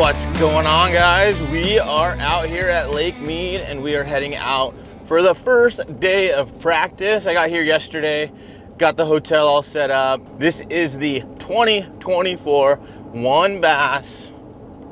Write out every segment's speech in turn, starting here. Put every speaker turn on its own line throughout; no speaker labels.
What's going on, guys? We are out here at Lake Mead and we are heading out for the first day of practice. I got here yesterday, got the hotel all set up. This is the 2024 One Bass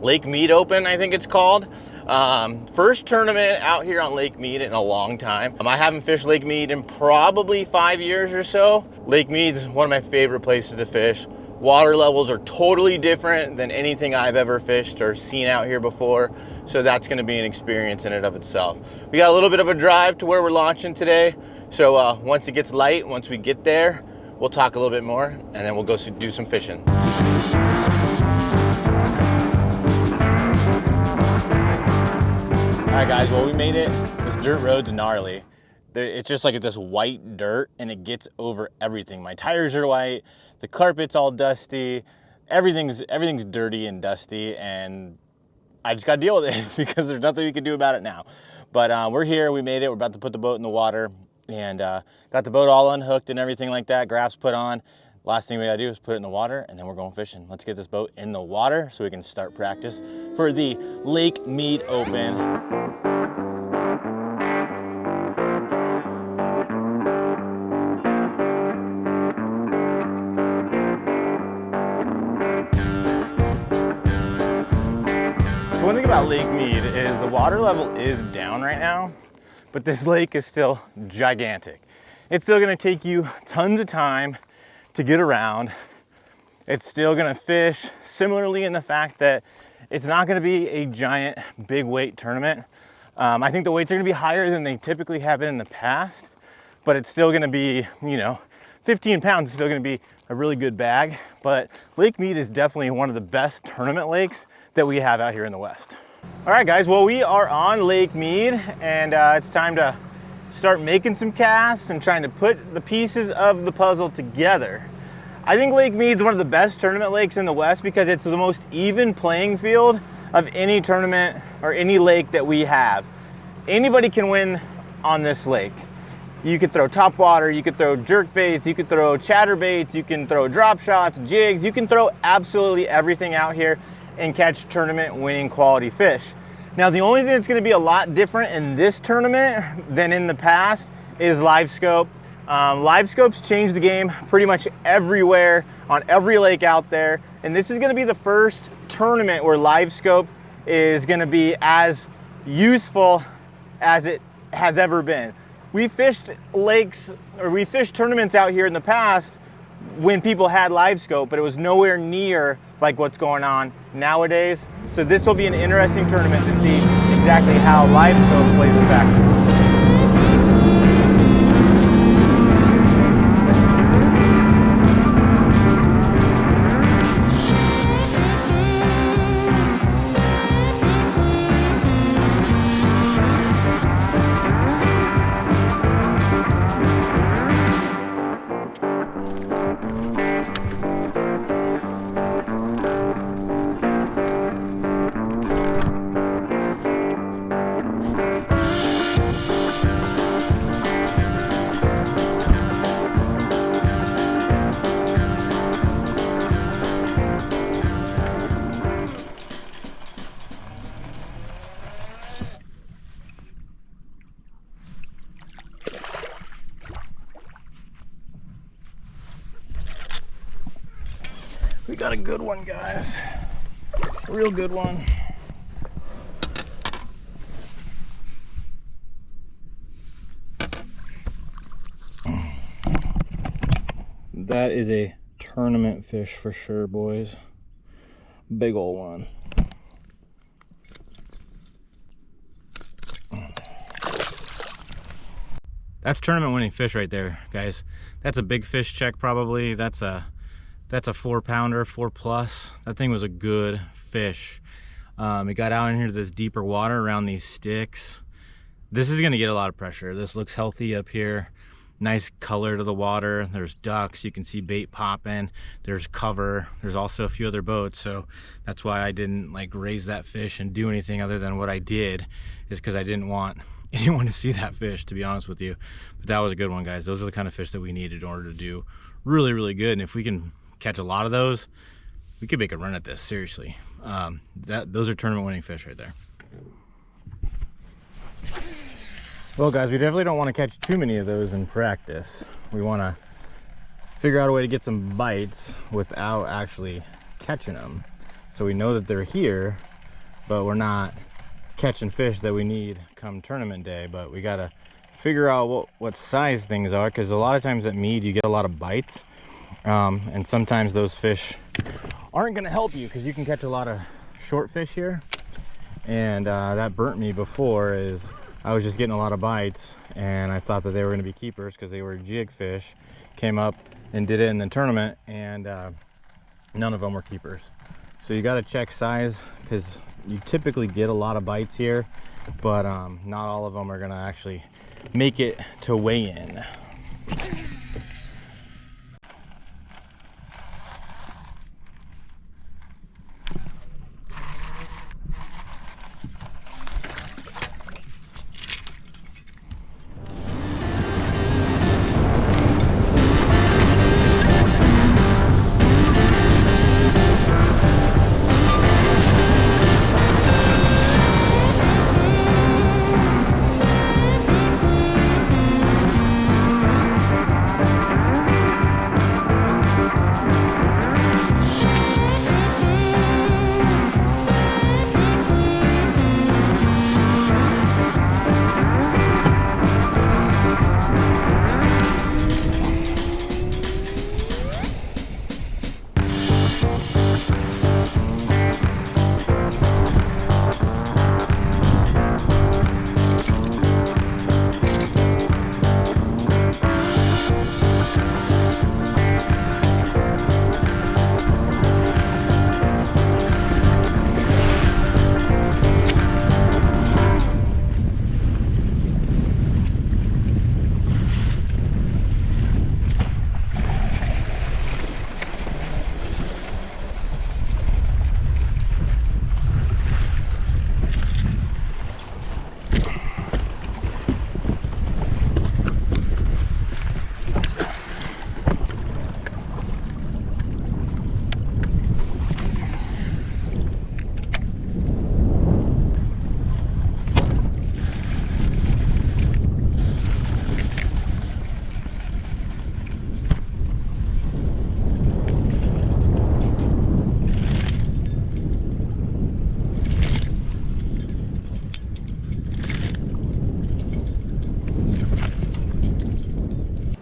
Lake Mead Open, I think it's called. First tournament out here on Lake Mead in a long time. I haven't fished Lake Mead in probably 5 years or so. Lake Mead's one of my favorite places to fish. Water levels are totally different than anything I've ever fished or seen out here before. So that's gonna be an experience in and of itself. We got a little bit of a drive to where we're launching today. So once it gets light, once we get there, we'll talk a little bit more and then we'll go do some fishing. All right, guys, well, we made it. This dirt road's gnarly. It's just like this white dirt and it gets over everything. My tires are white, the carpet's all dusty, everything's dirty and dusty, and I just gotta deal with it because there's nothing we can do about it now. But we're here, we made it, we're about to put the boat in the water and got the boat all unhooked and everything like that, graphs put on. Last thing we gotta do is put it in the water and then we're going fishing. Let's get this boat in the water so we can start practice for the Lake Mead Open. So one thing about Lake Mead is the water level is down right now, but this lake is still gigantic. It's still gonna take you tons of time to get around. It's still gonna fish similarly in the fact that it's not gonna be a giant big weight tournament. I think the weights are gonna be higher than they typically have been in the past, but it's still gonna be, 15 pounds is still gonna be a really good bag. But Lake Mead is definitely one of the best tournament lakes that we have out here in the West. All right, guys, well, we are on Lake Mead and it's time to start making some casts and trying to put the pieces of the puzzle together. I think Lake Mead's one of the best tournament lakes in the West because it's the most even playing field of any tournament or any lake that we have. Anybody can win on this lake. You could throw top water, you could throw jerk baits, you could throw chatter baits, you can throw drop shots, jigs, you can throw absolutely everything out here and catch tournament winning quality fish. Now, the only thing that's gonna be a lot different in this tournament than in the past is live scope. Live scopes change the game pretty much everywhere on every lake out there. And this is gonna be the first tournament where live scope is gonna be as useful as it has ever been. We fished lakes, or we fished tournaments out here in the past when people had live scope, but it was nowhere near like what's going on nowadays. So this will be an interesting tournament to see exactly how live scope plays a factor. We got a good one, guys. A real good one. That is a tournament fish for sure, boys. Big old one. That's tournament winning fish right there, guys. That's a big fish check probably. That's a 4-pounder, 4+. That thing was a good fish. It got out in here to this deeper water around these sticks. This is gonna get a lot of pressure. This looks healthy up here. Nice color to the water. There's ducks, you can see bait popping. There's cover. There's also a few other boats, so that's why I didn't like raise that fish and do anything other than what I did, is because I didn't want anyone to see that fish, to be honest with you. But that was a good one, guys. Those are the kind of fish that we needed in order to do really, really good. And if we can catch a lot of those, we could make a run at this, seriously. those are tournament winning fish right there. Well guys, we definitely don't want to catch too many of those in practice. We want to figure out a way to get some bites without actually catching them. So we know that they're here, but we're not catching fish that we need come tournament day. But we got to figure out what size things are, because a lot of times at Mead you get a lot of bites. And sometimes those fish aren't going to help you because you can catch a lot of short fish here. And that burnt me before, is I was just getting a lot of bites and I thought that they were going to be keepers because they were jig fish. Came up and did it in the tournament, and none of them were keepers. So you got to check size, because you typically get a lot of bites here, but not all of them are going to actually make it to weigh in.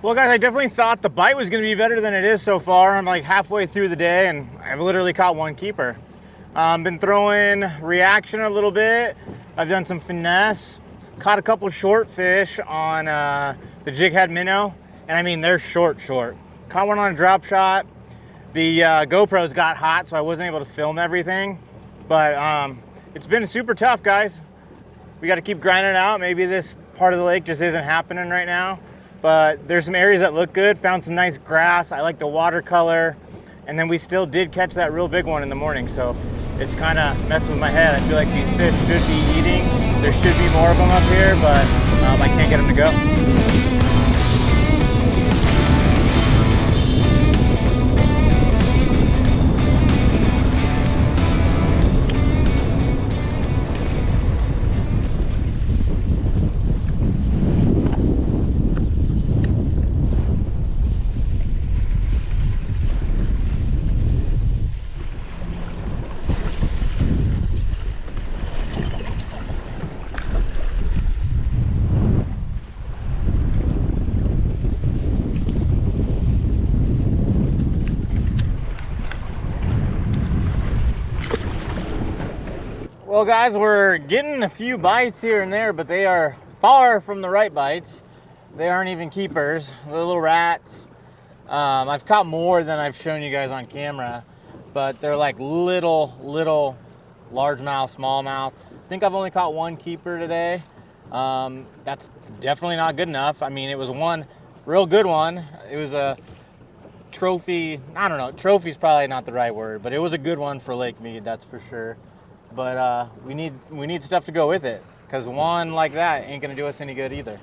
Well guys, I definitely thought the bite was going to be better than it is so far. I'm like halfway through the day and I've literally caught one keeper. Been throwing reaction a little bit. I've done some finesse. Caught a couple short fish on the jig head minnow. And I mean, they're short. Caught one on a drop shot. The GoPros got hot, so I wasn't able to film everything. But it's been super tough, guys. We got to keep grinding it out. Maybe this part of the lake just isn't happening right now. But there's some areas that look good. Found some nice grass. I like the watercolor. And then we still did catch that real big one in the morning. So it's kind of messing with my head. I feel like these fish should be eating. There should be more of them up here, but I can't get them to go. Well guys, we're getting a few bites here and there, but they are far from the right bites. They aren't even keepers. They're little rats. I've caught more than I've shown you guys on camera, but they're like little largemouth, smallmouth. I think I've only caught one keeper today. That's definitely not good enough. I mean, it was one real good one. It was a trophy. I don't know, trophy's probably not the right word, but it was a good one for Lake Mead, that's for sure. But we need stuff to go with it, because one like that ain't gonna do us any good either.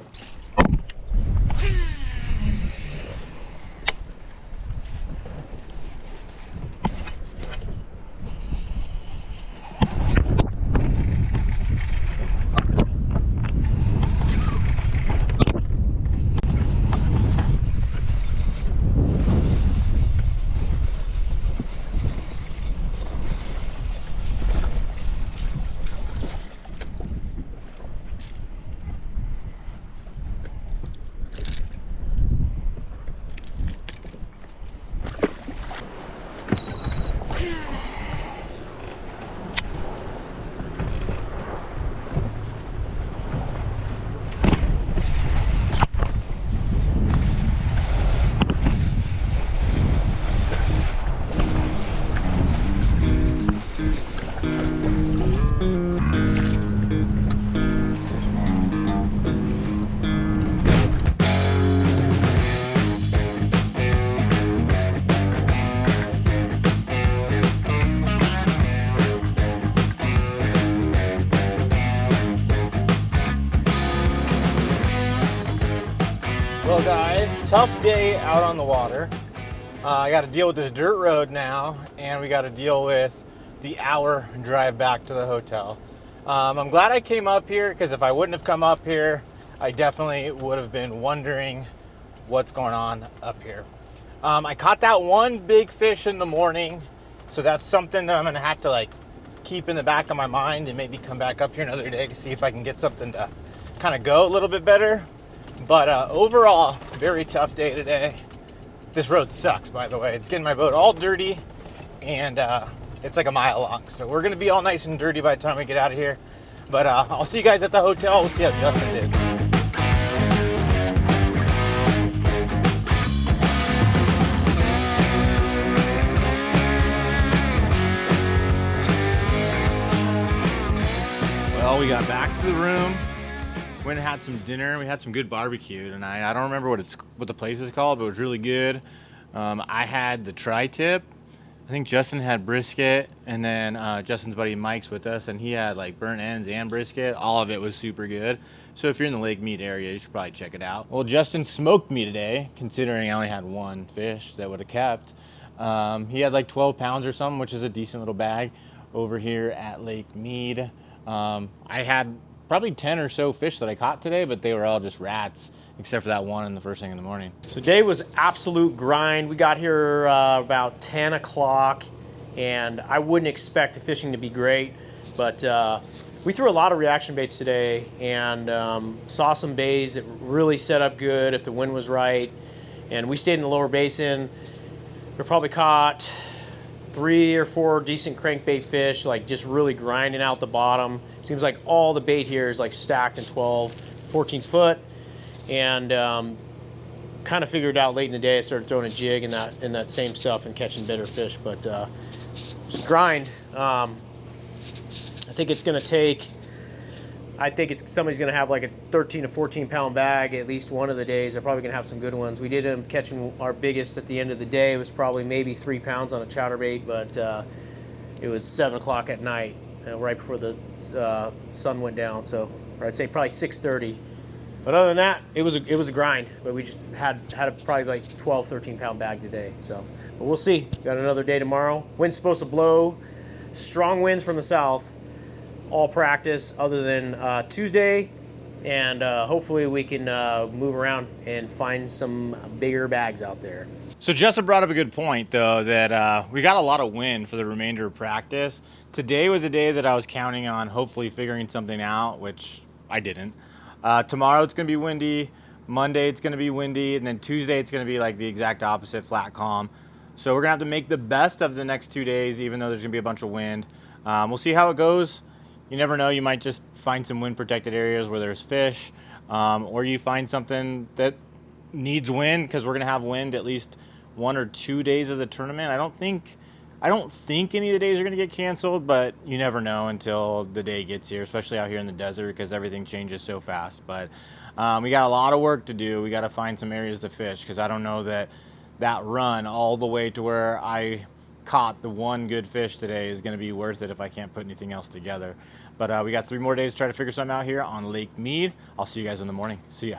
Well guys, tough day out on the water. I got to deal with this dirt road now, and we got to deal with the hour drive back to the hotel. I'm glad I came up here, because if I wouldn't have come up here, I definitely would have been wondering what's going on up here. I caught that one big fish in the morning, so that's something that I'm going to have to keep in the back of my mind and maybe come back up here another day to see if I can get something to kind of go a little bit better. But overall, very tough day today. This road sucks, by the way. It's getting my boat all dirty, and it's like a mile long. So we're gonna be all nice and dirty by the time we get out of here. But I'll see you guys at the hotel. We'll see how Justin did. Well, we got back to the room. Went and had some dinner. We had some good barbecue tonight. I don't remember what the place is called, but it was really good. I had the tri-tip. I think Justin had brisket, and then Justin's buddy Mike's with us, and he had burnt ends and brisket. All of it was super good. So if you're in the Lake Mead area, you should probably check it out. Well, Justin smoked me today, considering I only had one fish that would have kept. He had 12 pounds or something, which is a decent little bag over here at Lake Mead. I had probably 10 or so fish that I caught today, but they were all just rats, except for that one in the first thing in the morning.
So today was absolute grind. We got here about 10 o'clock, and I wouldn't expect the fishing to be great, but we threw a lot of reaction baits today, and saw some bays that really set up good if the wind was right. And we stayed in the lower basin. We probably caught 3 or 4 decent crankbait fish, just really grinding out the bottom. Seems like all the bait here is stacked in 12, 14 foot. And kind of figured out late in the day, I started throwing a jig in that same stuff and catching better fish. But it's a grind. I think it's going to take, somebody's going to have a 13 to 14 pound bag at least one of the days. They're probably going to have some good ones. We did end up catching our biggest at the end of the day. It was probably maybe 3 pounds on a chatterbait, but it was 7 o'clock at night, right before the sun went down. So, or I'd say probably 6:30. But other than that, it was a grind. But we just had a probably 12, 13 pound bag today. So, but we'll see. Got another day tomorrow. Wind's supposed to blow. Strong winds from the south. All practice other than Tuesday, and hopefully we can move around and find some bigger bags out there.
So Justin brought up a good point, though, that we got a lot of wind for the remainder of practice. Today was a day that I was counting on hopefully figuring something out, which I didn't. Tomorrow it's going to be windy. Monday it's going to be windy, and then Tuesday it's going to be the exact opposite, flat calm. So we're going to have to make the best of the next 2 days, even though there's going to be a bunch of wind. We'll see how it goes. You never know, you might just find some wind protected areas where there's fish, or you find something that needs wind, because we're gonna have wind at least 1 or 2 days of the tournament. I don't think any of the days are gonna get canceled, but you never know until the day gets here, especially out here in the desert, because everything changes so fast. But we got a lot of work to do. We got to find some areas to fish, because I don't know that run all the way to where I caught the one good fish today is going to be worth it if I can't put anything else together. But we got 3 more days to try to figure something out here on Lake Mead. I'll see you guys in the morning. See ya.